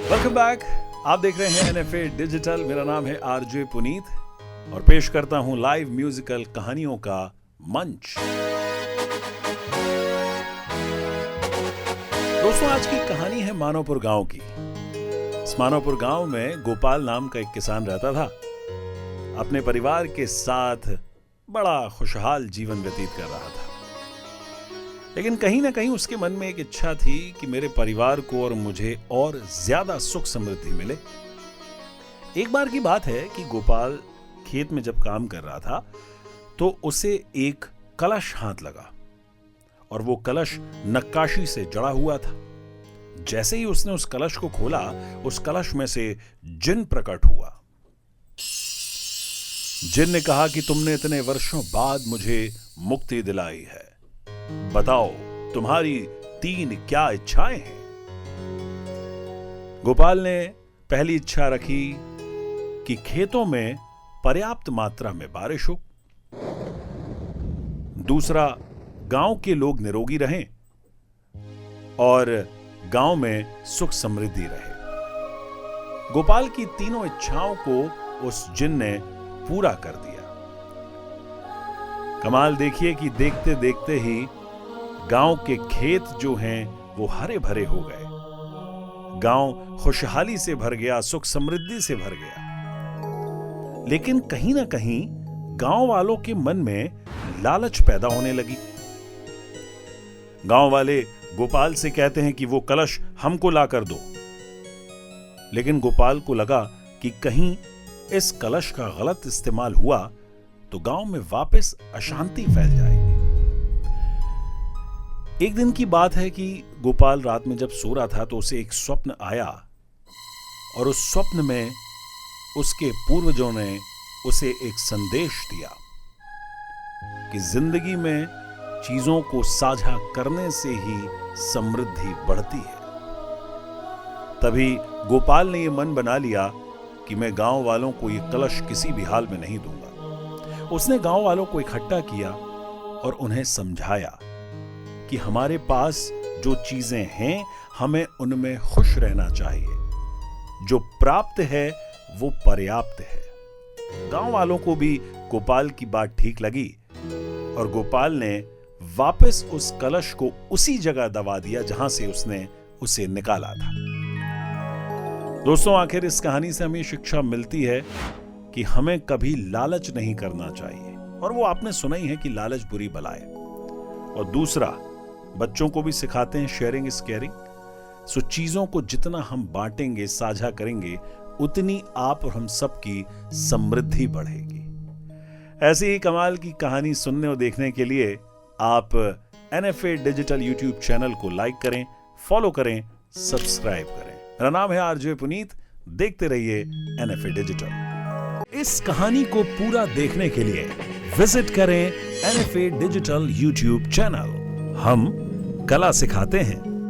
Welcome back. आप देख रहे हैं एनएफए डिजिटल। मेरा नाम है आरजे पुनीत और पेश करता हूं लाइव म्यूजिकल कहानियों का मंच। दोस्तों, आज की कहानी है मानवपुर गांव की। इस मानवपुर गांव में गोपाल नाम का एक किसान रहता था। अपने परिवार के साथ बड़ा खुशहाल जीवन व्यतीत कर रहा था, लेकिन कहीं ना कहीं उसके मन में एक इच्छा थी कि मेरे परिवार को और मुझे और ज्यादा सुख समृद्धि मिले। एक बार की बात है कि गोपाल खेत में जब काम कर रहा था तो उसे एक कलश हाथ लगा और वो कलश नक्काशी से जड़ा हुआ था। जैसे ही उसने उस कलश को खोला, उस कलश में से जिन प्रकट हुआ। जिन ने कहा कि तुमने इतने वर्षों बाद मुझे मुक्ति दिलाई है, बताओ तुम्हारी 3 क्या इच्छाएं हैं। गोपाल ने पहली इच्छा रखी कि खेतों में पर्याप्त मात्रा में बारिश हो। दूसरा, गांव के लोग निरोगी रहें और गांव में सुख समृद्धि रहे। गोपाल की तीनों इच्छाओं को उस जिन ने पूरा कर दिया। कमाल देखिए कि देखते देखते ही गांव के खेत जो हैं वो हरे भरे हो गए। गांव खुशहाली से भर गया, सुख समृद्धि से भर गया। लेकिन कहीं ना कहीं गांव वालों के मन में लालच पैदा होने लगी। गांव वाले गोपाल से कहते हैं कि वो कलश हमको ला कर दो, लेकिन गोपाल को लगा कि कहीं इस कलश का गलत इस्तेमाल हुआ तो गांव में वापस अशांति फैल जाएगी। एक दिन की बात है कि गोपाल रात में जब सो रहा था तो उसे एक स्वप्न आया और उस स्वप्न में उसके पूर्वजों ने उसे एक संदेश दिया कि जिंदगी में चीजों को साझा करने से ही समृद्धि बढ़ती है। तभी गोपाल ने यह मन बना लिया कि मैं गांव वालों को यह कलश किसी भी हाल में नहीं दूंगा। उसने गांव वालों को इकट्ठा किया और उन्हें समझाया कि हमारे पास जो चीजें हैं हमें उनमें खुश रहना चाहिए। जो प्राप्त है वो पर्याप्त है। गांव वालों को भी गोपाल की बात ठीक लगी और गोपाल ने वापस उस कलश को उसी जगह दबा दिया जहां से उसने उसे निकाला था। दोस्तों, आखिर इस कहानी से हमें शिक्षा मिलती है कि हमें कभी लालच नहीं करना चाहिए, और वो आपने सुना ही है कि लालच बुरी बला है। और दूसरा, बच्चों को भी सिखाते हैं शेयरिंग इज केयरिंग। सो चीजों को जितना हम बांटेंगे, साझा करेंगे, उतनी आप और हम सबकी समृद्धि बढ़ेगी। ऐसी ही कमाल की कहानी सुनने और देखने के लिए आप एनएफए डिजिटल यूट्यूब चैनल को लाइक करें, फॉलो करें, सब्सक्राइब करें। मेरा नाम है आरजे पुनीत। देखते रहिए एनएफए डिजिटल। इस कहानी को पूरा देखने के लिए विजिट करें एनएफए डिजिटल यूट्यूब चैनल। हम कला सिखाते हैं।